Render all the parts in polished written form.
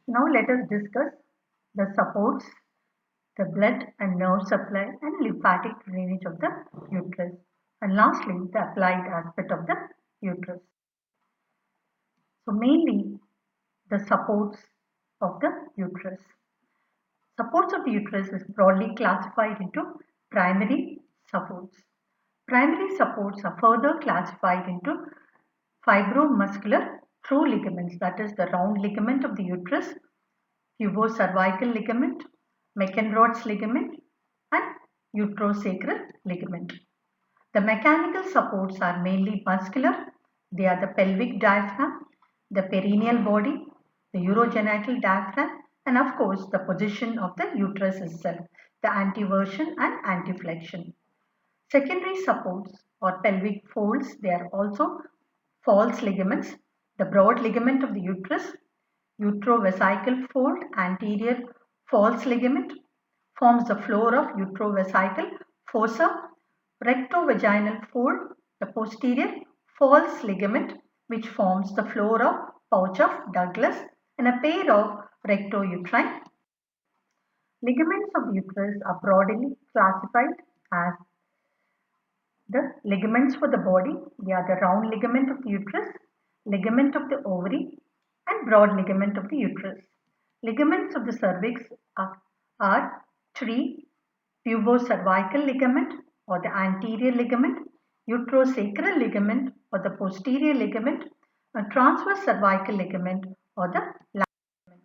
Now let us discuss the supports, the blood and nerve supply and lymphatic drainage of the uterus, and lastly the applied aspect of the uterus. So mainly the supports of the uterus. Supports of the uterus is broadly classified into primary supports. Primary supports are further classified into fibromuscular through ligaments, that is the round ligament of the uterus, pubocervical ligament, McEnroth's ligament, and uterosacral ligament. The mechanical supports are mainly muscular. They are the pelvic diaphragm, the perineal body, the urogenital diaphragm, and of course the position of the uterus itself, the anteversion and anteflexion. Secondary supports or pelvic folds, they are also false ligaments, the broad ligament of the uterus, utrovesical fold, anterior false ligament, forms the floor of utrovesical fossa, rectovaginal fold, the posterior false ligament which forms the floor of pouch of Douglas, and a pair of rectouterine ligaments of the uterus are broadly classified as the ligaments for the body. They are the round ligament of the uterus, ligament of the ovary, and broad ligament of the uterus. Ligaments of the cervix are three: pubocervical ligament or the anterior ligament, uterosacral ligament or the posterior ligament, and transverse cervical ligament or the lateral ligament.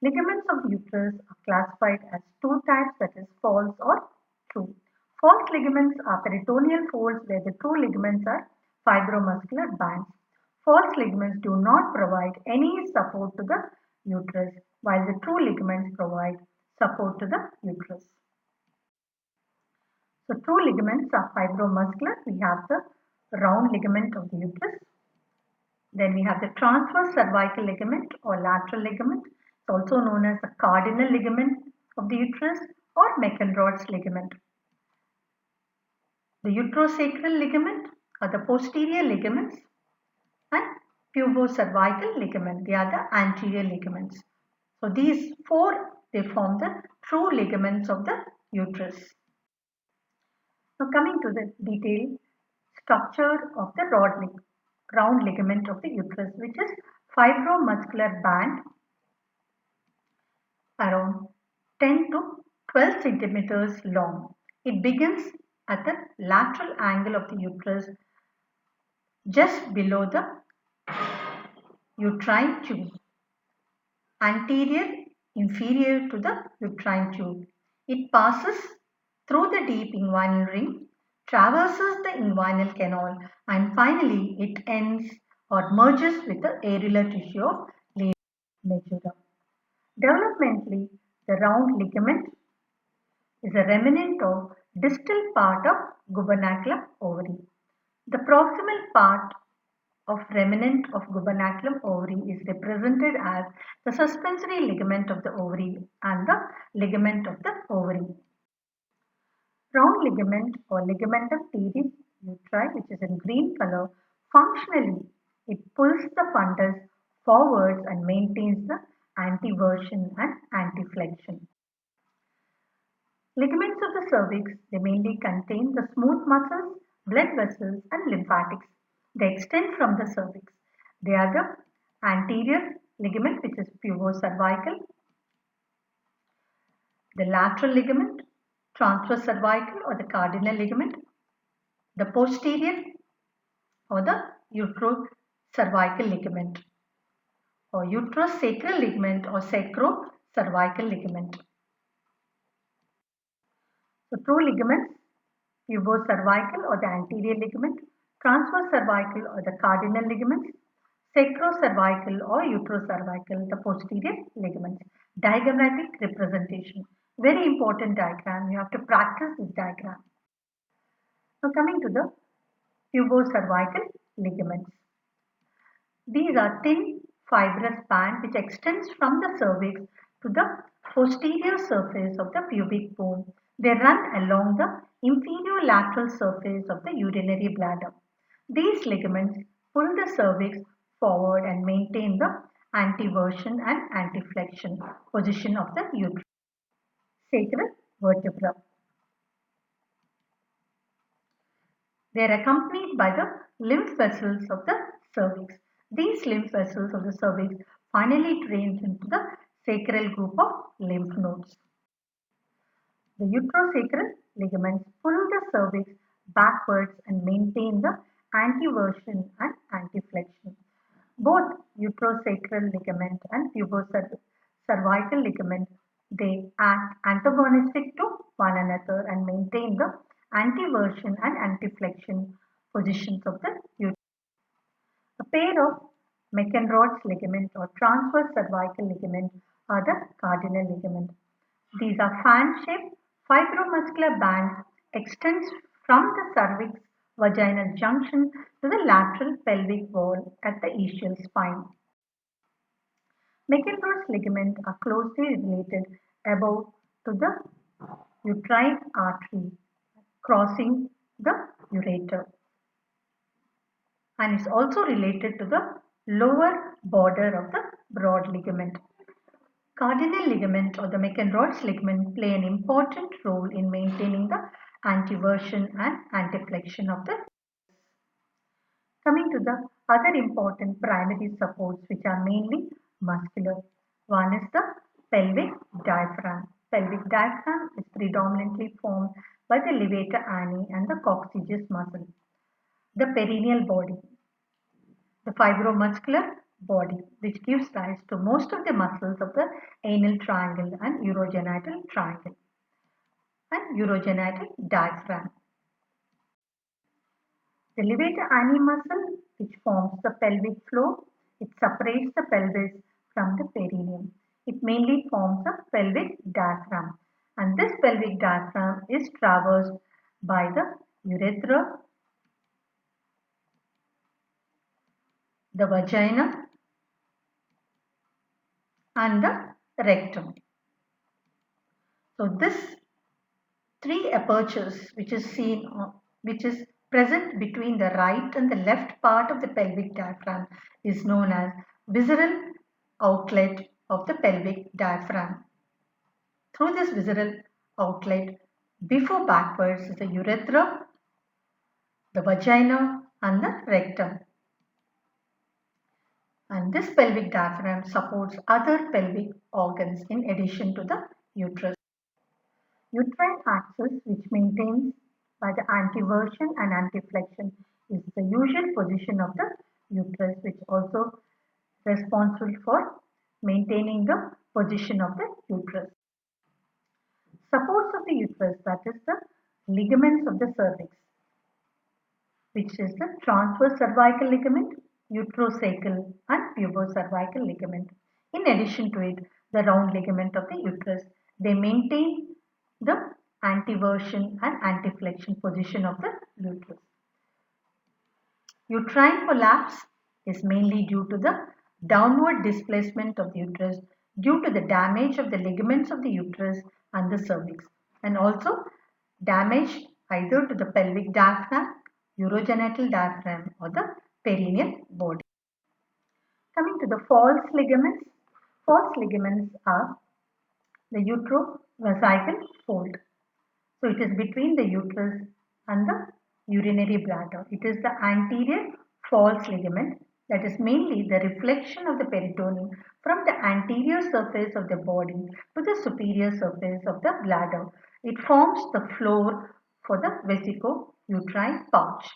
Ligaments of the uterus are classified as two types, that is false or true. False ligaments are peritoneal folds where the true ligaments are fibromuscular bands. False ligaments do not provide any support to the uterus while the true ligaments provide support to the uterus. So true ligaments are fibromuscular. We have the round ligament of the uterus. Then we have the transverse cervical ligament or lateral ligament. It's also known as the cardinal ligament of the uterus or McEnroth's ligament. The uterosacral ligament are the posterior ligaments, and pubocervical ligament, they are the anterior ligaments. So these four, they form the true ligaments of the uterus. Now coming to the detailed structure of the round ligament of the uterus, which is fibromuscular band around 10 to 12 centimeters long. It begins at the lateral angle of the uterus just below the uterine tube, anterior inferior to the uterine tube. It passes through the deep inguinal ring, traverses the inguinal canal, and finally it ends or merges with the areolar tissue of labia majora. Developmentally, the round ligament is a remnant of distal part of gubernaculum ovary. The proximal part of remnant of gubernaculum ovary is represented as the suspensory ligament of the ovary and the ligament of the ovary. Round ligament or ligamentum teres uteri, which is in green color, functionally it pulls the fundus forwards and maintains the anteversion and anteflexion. Ligaments of the cervix, they mainly contain the smooth muscles, blood vessels and lymphatics. They extend from the cervix. They are the anterior ligament, which is pubocervical, the lateral ligament, transverse cervical or the cardinal ligament, the posterior or the uterocervical ligament, or uterosacral ligament or sacrocervical ligament. So true ligaments, pubocervical or the anterior ligament, transverse cervical or the cardinal ligaments, sacrocervical or uterocervical, the posterior ligaments. Diagrammatic representation. Very important diagram. You have to practice this diagram. Now coming to the pubocervical ligaments. These are thin fibrous band which extends from the cervix to the posterior surface of the pubic bone. They run along the inferior lateral surface of the urinary bladder. These ligaments pull the cervix forward and maintain the anteversion and anteflexion position of the uterus. Sacral vertebra. They are accompanied by the lymph vessels of the cervix. These lymph vessels of the cervix finally drain into the sacral group of lymph nodes. The uterosacral ligaments pull the cervix backwards and maintain the anteversion and anteflexion. Both uterosacral ligament and pubocervical ligament, they act antagonistic to one another and maintain the anteversion and anteflexion positions of the uterus. A pair of McEnroe's ligament or transverse cervical ligament are the cardinal ligament. These are fan-shaped fibromuscular band extends from the cervix vaginal junction to the lateral pelvic wall at the ischial spine. McEnroe's ligaments are closely related above to the uterine artery crossing the ureter and is also related to the lower border of the broad ligament. Cardinal ligament or the McEnroe's ligament play an important role in maintaining the anteversion and anteflexion of the. Coming to the other important primary supports which are mainly muscular. One is the pelvic diaphragm. Pelvic diaphragm is predominantly formed by the levator ani and the coccygeus muscle. The perineal body, the fibromuscular body, which gives rise to most of the muscles of the anal triangle and urogenital triangle and urogenital diaphragm. The levator ani muscle, which forms the pelvic floor, it separates the pelvis from the perineum. It mainly forms a pelvic diaphragm, and this pelvic diaphragm is traversed by the urethra, the vagina, and the rectum. So this three apertures which is present between the right and the left part of the pelvic diaphragm is known as visceral outlet of the pelvic diaphragm. Through this visceral outlet, before backwards is the urethra, the vagina, and the rectum. And this pelvic diaphragm supports other pelvic organs in addition to the uterus. Uterine axis, which maintains by the anteversion and anteflexion, is the usual position of the uterus, which also responsible for maintaining the position of the uterus. Supports of the uterus, that is the ligaments of the cervix, which is the transverse cervical ligament, uterosacral and pubocervical ligament. In addition to it, the round ligament of the uterus, they maintain the anteversion and anteflexion position of the uterus. Uterine prolapse is mainly due to the downward displacement of the uterus due to the damage of the ligaments of the uterus and the cervix, and also damage either to the pelvic diaphragm, urogenital diaphragm, or the perineal body. Coming to the false ligaments are the utero-vesical fold. So it is between the uterus and the urinary bladder. It is the anterior false ligament that is mainly the reflection of the peritoneum from the anterior surface of the body to the superior surface of the bladder. It forms the floor for the vesico-uterine pouch.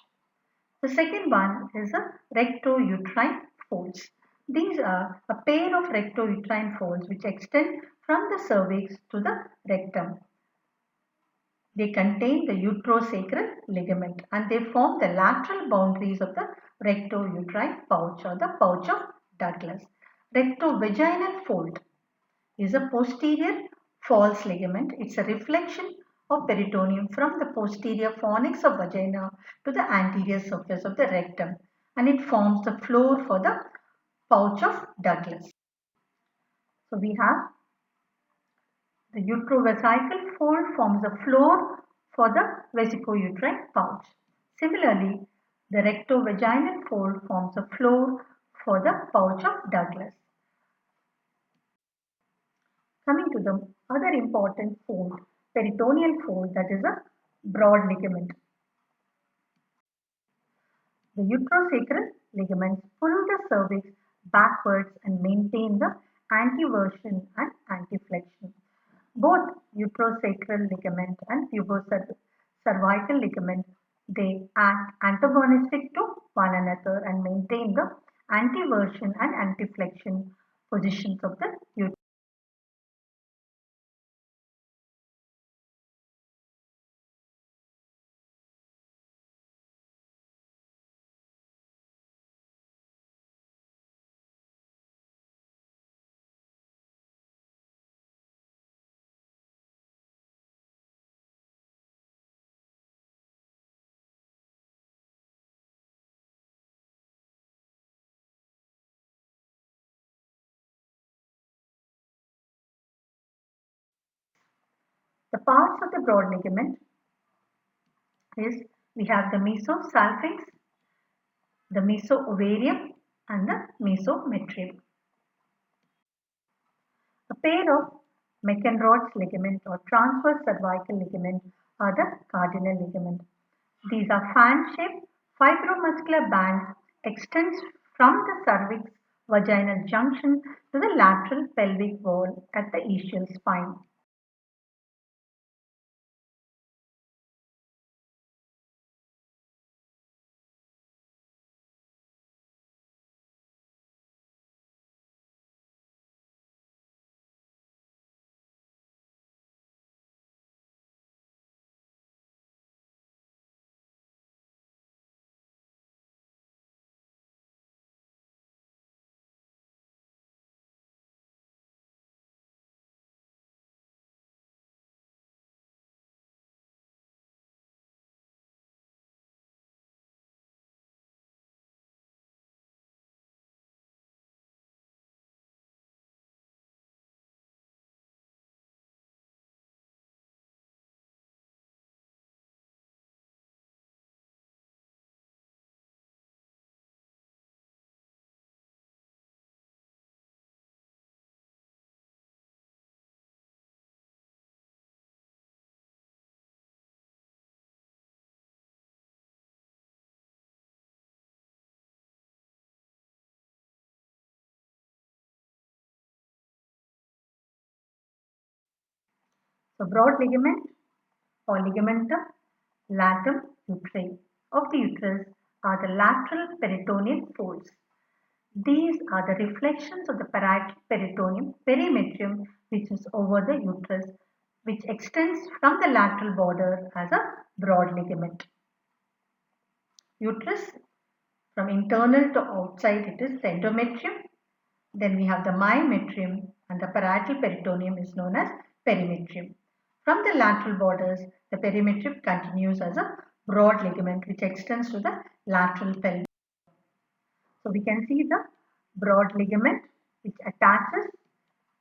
The second one is a recto-uterine folds. These are a pair of recto-uterine folds which extend from the cervix to the rectum. They contain the uterosacral ligament and they form the lateral boundaries of the recto-uterine pouch or the pouch of Douglas. Rectovaginal fold is a posterior false ligament. It's a reflection of peritoneum from the posterior fornix of vagina to the anterior surface of the rectum, and it forms the floor for the pouch of Douglas. So we have the utero-vesical fold forms a floor for the vesico-uterine pouch. Similarly, the recto-vaginal fold forms a floor for the pouch of Douglas. Coming to the other important fold, peritoneal fold, that is a broad ligament. The uterosacral ligaments pull the cervix backwards and maintain the anteversion and anteflexion. Both uterosacral ligament and pubocervical ligament, they act antagonistic to one another and maintain the anteversion and anteflexion positions of the uterus. The parts of the broad ligament is we have the mesosalpinx, the mesoovarium and the mesometrium. A pair of McEnroth's ligament or transverse cervical ligament are the cardinal ligament. These are fan-shaped fibromuscular band extends from the cervix vaginal junction to the lateral pelvic wall at the ischial spine. So broad ligament or ligamentum latum uteri of the uterus are the lateral peritoneal folds. These are the reflections of the parietal peritoneum perimetrium which is over the uterus, which extends from the lateral border as a broad ligament. Uterus, from internal to outside, it is the endometrium. Then we have the myometrium and the parietal peritoneum is known as perimetrium. From the lateral borders, the perimetrium continues as a broad ligament which extends to the lateral pelvis. So we can see the broad ligament which attaches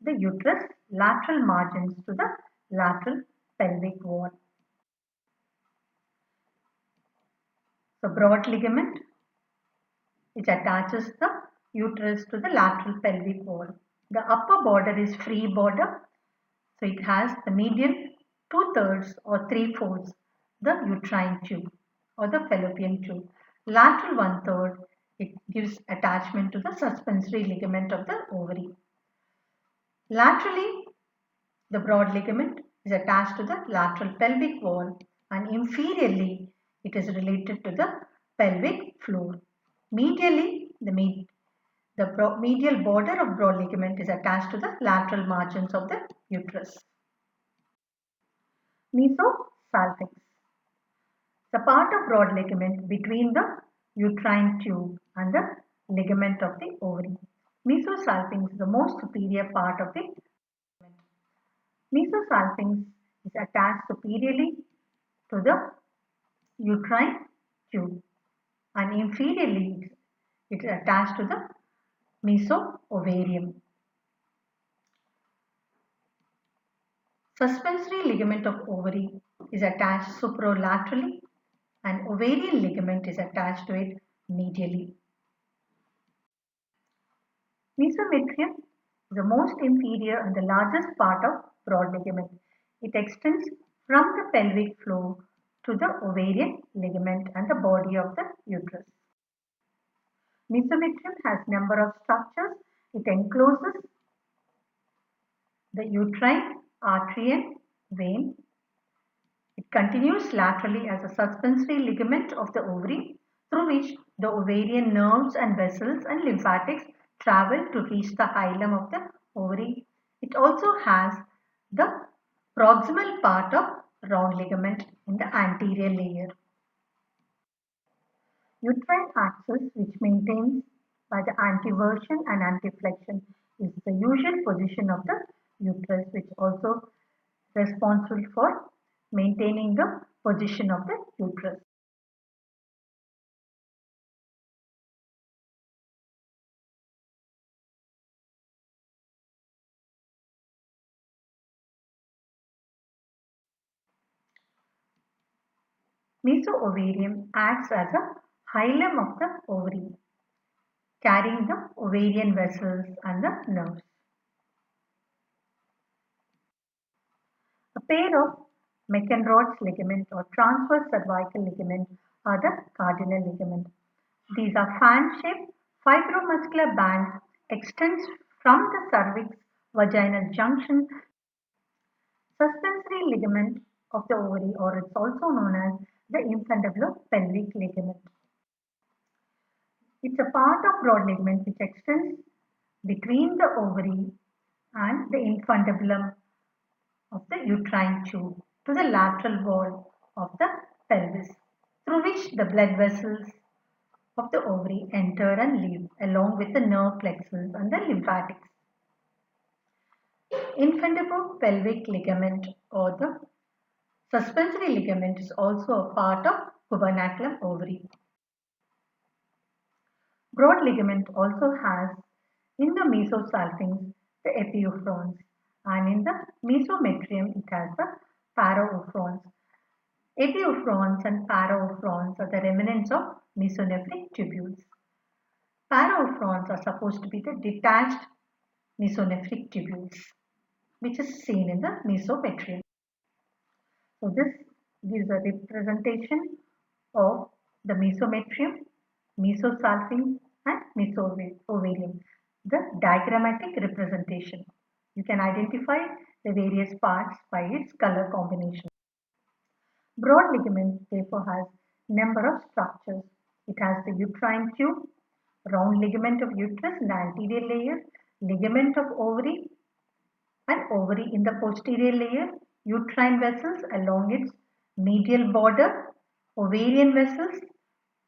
the uterus lateral margins to the lateral pelvic wall. So broad ligament which attaches the uterus to the lateral pelvic wall. The upper border is free border. So it has the medial 2/3 or 3/4 the uterine tube or the fallopian tube. Lateral 1/3 it gives attachment to the suspensory ligament of the ovary. Laterally, the broad ligament is attached to the lateral pelvic wall and inferiorly it is related to the pelvic floor. Medially, the medial border of broad ligament is attached to the lateral margins of the uterus. Mesosalpinx. The part of broad ligament between the uterine tube and the ligament of the ovary. Mesosalpinx is the most superior part of the ligament. Mesosalpinx is attached superiorly to the uterine tube and inferiorly it is attached to the mesoovarium. Suspensory ligament of ovary is attached supralaterally and ovarian ligament is attached to it medially. Mesometrium the most inferior and the largest part of broad ligament. It extends from the pelvic floor to the ovarian ligament and the body of the uterus. Mesometrium has number of structures. It encloses the uterine artery and vein. It continues laterally as a suspensory ligament of the ovary through which the ovarian nerves and vessels and lymphatics travel to reach the hilum of the ovary. It also has the proximal part of round ligament in the anterior layer. Uterine axis, which maintains by the anteversion and anteflexion, is the usual position of the uterus, which also responsible for maintaining the position of the uterus. Mesoovarium acts as a hilum of the ovary, carrying the ovarian vessels and the nerves. A pair of McEnroe's ligament or transverse cervical ligament are the cardinal ligament. These are fan-shaped fibromuscular bands extends from the cervix vaginal junction suspensory ligament of the ovary, or it's also known as the infundibulopelvic ligament. It's a part of broad ligament which extends between the ovary and the infundibulum of the uterine tube to the lateral wall of the pelvis, through which the blood vessels of the ovary enter and leave, along with the nerve plexus and the lymphatics. Infundibulopelvic ligament or the suspensory ligament is also a part of gubernaculum ovary. Broad ligament also has in the mesosalpinx the epiophrons, and in the mesometrium it has the paraophrons. Epiophrons and paraophrons are the remnants of mesonephric tubules. Paraophrons are supposed to be the detached mesonephric tubules, which is seen in the mesometrium. So this gives a representation of the mesometrium, mesosalpinx and mesoovarium, the diagrammatic representation. You can identify the various parts by its color combination. Broad ligament therefore has number of structures. It has the uterine tube, round ligament of uterus in the anterior layer, ligament of ovary and ovary in the posterior layer, uterine vessels along its medial border, ovarian vessels,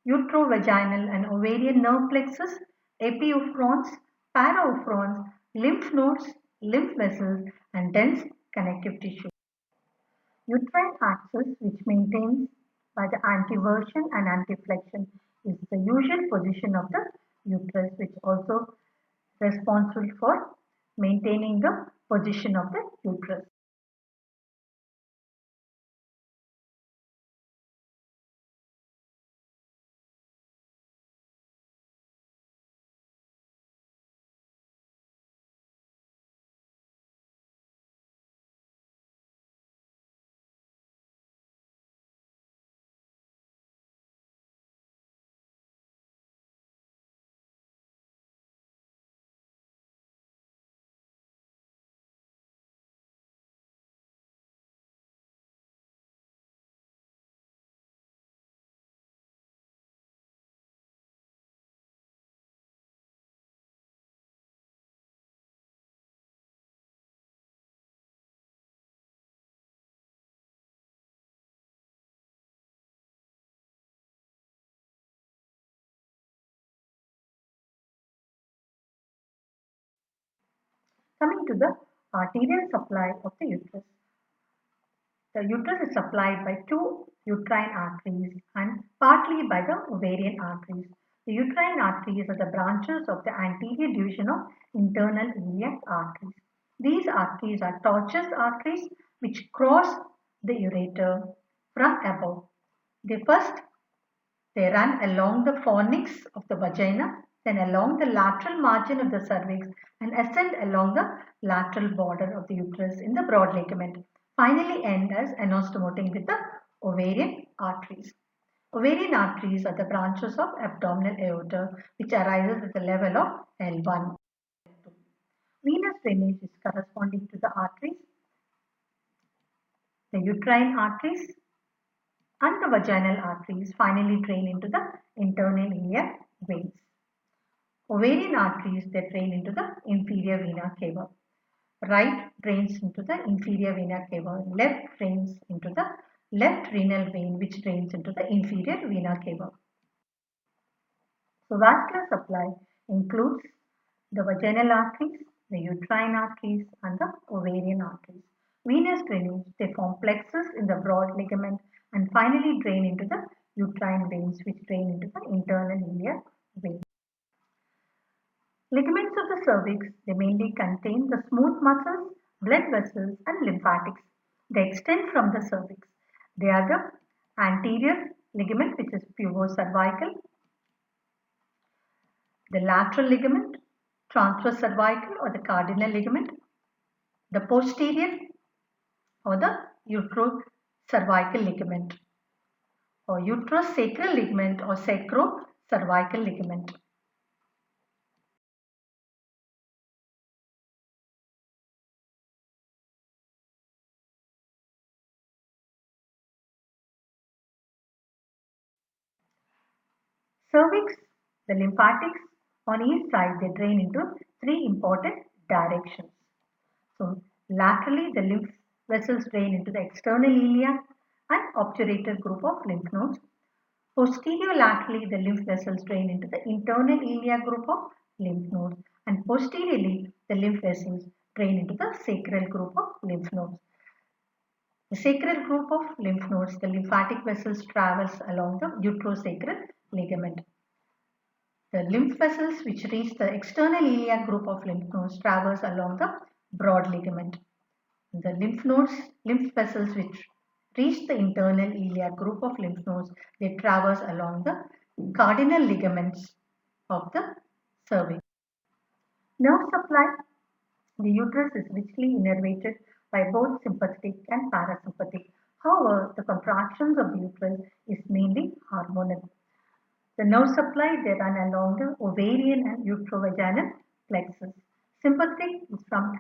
uterovaginal and ovarian nerve plexus, epiophrons, paraophrons, lymph nodes, lymph vessels and dense connective tissue. Uterine axis, which maintains by the anteversion and anteflexion, is the usual position of the uterus, which also responsible for maintaining the position of the uterus. Coming to the arterial supply of the uterus. The uterus is supplied by two uterine arteries and partly by the ovarian arteries. The uterine arteries are the branches of the anterior division of internal iliac arteries. These arteries are tortuous arteries which cross the ureter from above. They run along the fornix of the vagina then along the lateral margin of the cervix and ascend along the lateral border of the uterus in the broad ligament. Finally end as anastomoting with the ovarian arteries. Ovarian arteries are the branches of abdominal aorta which arises at the level of L1. Venous drainage is corresponding to the arteries, the uterine arteries and the vaginal arteries finally drain into the internal iliac veins. Ovarian arteries that drain into the inferior vena cava. Right drains into the inferior vena cava. Left drains into the left renal vein which drains into the inferior vena cava. So vascular supply includes the vaginal arteries, the uterine arteries and the ovarian arteries. Venous drainage, they form plexus in the broad ligament and finally drain into the uterine veins which drain into the internal iliac vein. Ligaments of the cervix, they mainly contain the smooth muscles, blood vessels and lymphatics. They extend from the cervix. They are the anterior ligament which is pubocervical, the lateral ligament, transverse cervical or the cardinal ligament, the posterior or the uterocervical ligament or uterosacral ligament or sacrocervical ligament. Cervix, the lymphatics on each side, they drain into three important directions. So laterally, the lymph vessels drain into the external ilia and obturator group of lymph nodes. Posterior laterally, the lymph vessels drain into the internal ilia group of lymph nodes, and posteriorly, the lymph vessels drain into the sacral group of lymph nodes. The sacral group of lymph nodes, the lymphatic vessels travels along the uterosacral ligament. The lymph vessels which reach the external iliac group of lymph nodes traverse along the broad ligament. The lymph vessels which reach the internal iliac group of lymph nodes, they traverse along the cardinal ligaments of the cervix. Nerve supply. The uterus is richly innervated by both sympathetic and parasympathetic. However, the contractions of the uterus is mainly hormonal. The nerve supply, they run along the ovarian and uterovaginal plexus. Sympathetic is from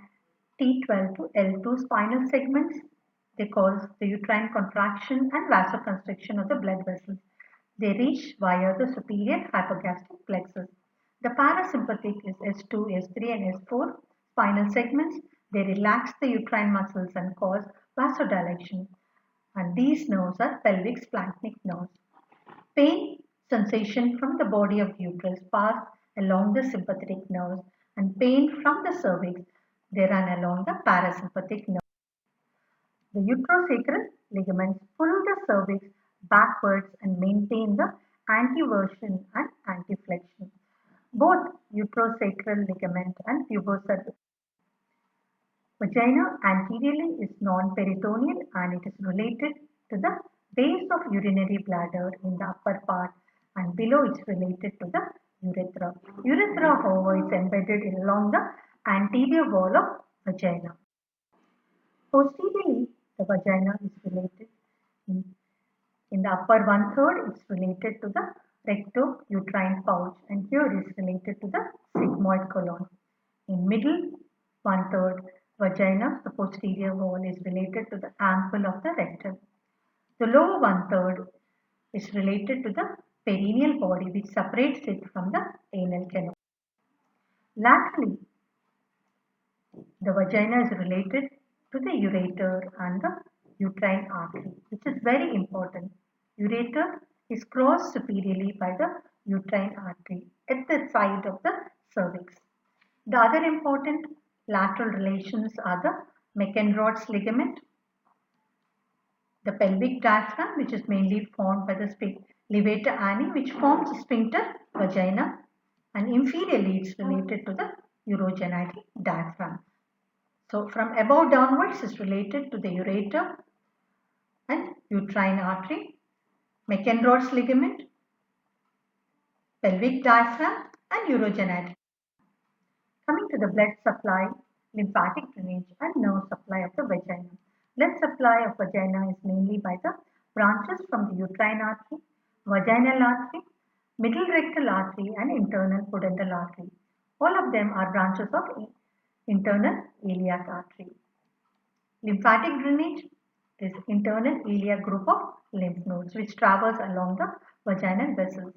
T12 to L2 spinal segments. They cause the uterine contraction and vasoconstriction of the blood vessels. They reach via the superior hypogastric plexus. The parasympathetic is S2, S3 and S4 spinal segments. They relax the uterine muscles and cause vasodilation. And these nerves are pelvic splanchnic nerves. Pain sensation from the body of the uterus pass along the sympathetic nerves and pain from the cervix, they run along the parasympathetic nerve. The uterosacral ligaments pull the cervix backwards and maintain the anteversion and anteflexion. Both uterosacral ligament and pubocervical vagina anteriorly is non-peritoneal and it is related to the base of urinary bladder in the upper part and below it's related to the urethra. Urethra, however, is embedded along the anterior wall of vagina. Posteriorly, the vagina is related in, in the upper one third, it's related to the recto-uterine pouch and here is related to the sigmoid colon. In middle one third vagina, the posterior wall is related to the ample of the rectum. The lower one third is related to the perineal body which separates it from the anal canal. Laterally, the vagina is related to the ureter and the uterine artery, which is very important. Ureter is crossed superiorly by the uterine artery at the side of the cervix. The other important lateral relations are the Meckenroth's ligament, the pelvic diaphragm, which is mainly formed by the levator ani, which forms the sphincter vagina, and inferiorly it's related to the urogenital diaphragm. So from above downwards is related to the ureter and uterine artery, Meckenroth's ligament, pelvic diaphragm and urogenitals. Coming to the blood supply, lymphatic drainage and nerve supply of the vagina. Blood supply of vagina is mainly by the branches from the uterine artery, vaginal artery, middle rectal artery and internal pudendal artery. All of them are branches of internal iliac artery. Lymphatic drainage is internal iliac group of lymph nodes which traverse along the vaginal vessels,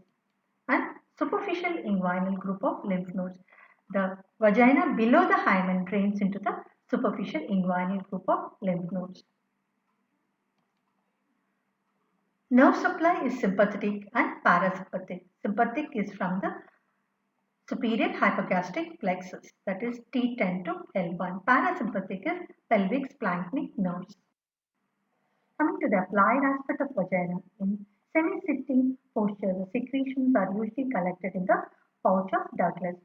and superficial inguinal group of lymph nodes. The vagina below the hymen drains into the superficial inguinal group of lymph nodes. Nerve supply is sympathetic and parasympathetic. Sympathetic is from the superior hypogastric plexus, that is T10 to L1. Parasympathetic is pelvic splanchnic nerves. Coming to the applied aspect of vagina, in semi-sitting posture, the secretions are usually collected in the pouch of Douglas.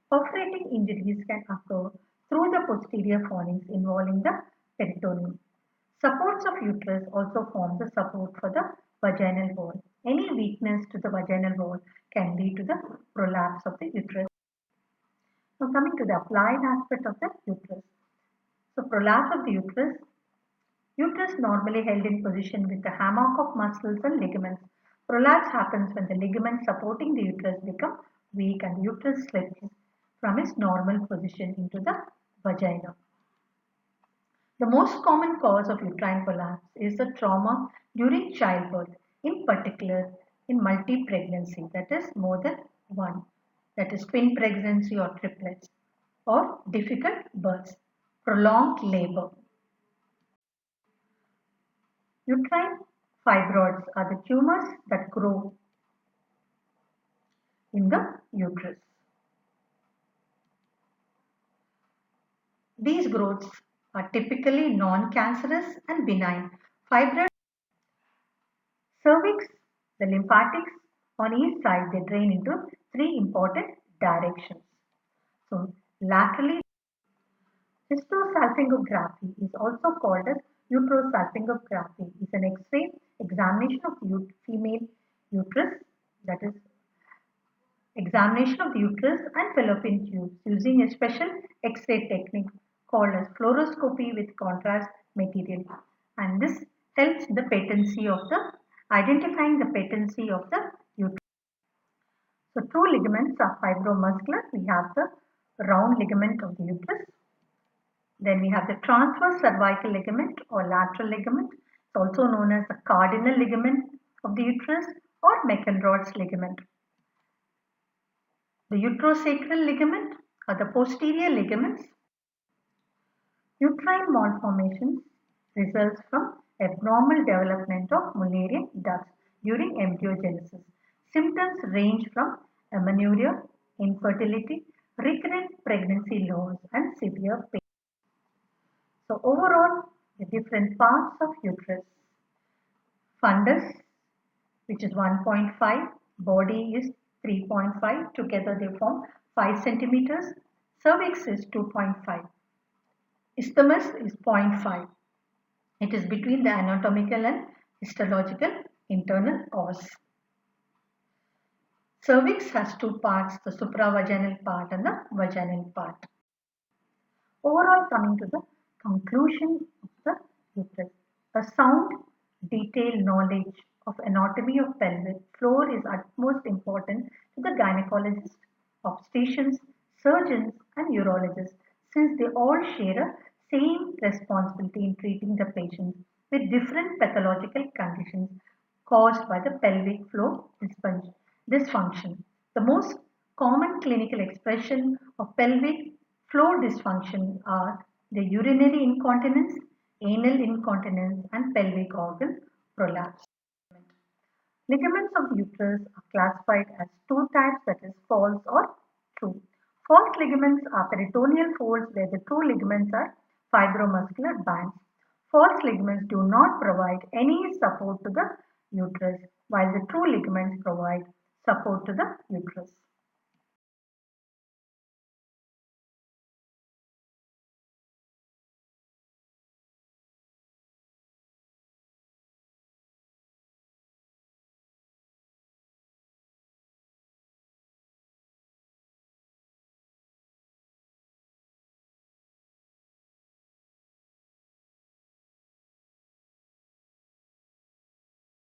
Perforating injuries can occur through the posterior fornix involving the peritoneum. Supports of uterus also form the support for the vaginal wall. Any weakness to the vaginal wall can lead to the prolapse of the uterus. Now coming to the applied aspect of the uterus. So prolapse of the uterus. Uterus normally held in position with a hammock of muscles and ligaments. Prolapse happens when the ligaments supporting the uterus become weak and the uterus slips from its normal position into the vagina. The most common cause of uterine prolapse is the trauma during childbirth, in particular in multi-pregnancy, that is more than one, that is twin pregnancy or triplets, or difficult births, prolonged labor. Uterine fibroids are the tumors that grow in the uterus. These growths are typically non-cancerous and benign. Fibroid cervix, the lymphatics on each side, they drain into three important directions. So laterally, hysterosalpingography is also called as uterosalpingography. Is an X-ray examination of the female uterus, that is examination of the uterus and fallopian tubes using a special X-ray technique called as fluoroscopy with contrast material, and this helps in the patency of the identifying the patency of the uterus. So true ligaments are fibromuscular. We have the round ligament of the uterus. Then we have the transverse cervical ligament or lateral ligament. It's also known as the cardinal ligament of the uterus or McElrod's ligament. The uterosacral ligament are the posterior ligaments. Uterine malformations results from abnormal development of Mullerian ducts during embryogenesis. Symptoms range from amenorrhea, infertility, recurrent pregnancy loss, and severe pain. So overall, the different parts of uterus. Fundus, which is 1.5, body is 3.5, together they form 5 centimeters. Cervix is 2.5. Isthmus is 0.5. It is between the anatomical and histological internal os. Cervix has two parts, the supravaginal part and the vaginal part. Overall, coming to the conclusion of the uterus, a sound, detailed knowledge of anatomy of pelvic floor is utmost important to the gynecologist, obstetricians, surgeons and urologists, since they all share a same responsibility in treating the patients with different pathological conditions caused by the pelvic floor dysfunction. The most common clinical expression of pelvic floor dysfunction are the urinary incontinence, anal incontinence, and pelvic organ prolapse. Ligaments of the uterus are classified as two types, that is false or true. False ligaments are peritoneal folds where the true ligaments are fibromuscular bands. False ligaments do not provide any support to the uterus, while the true ligaments provide support to the uterus.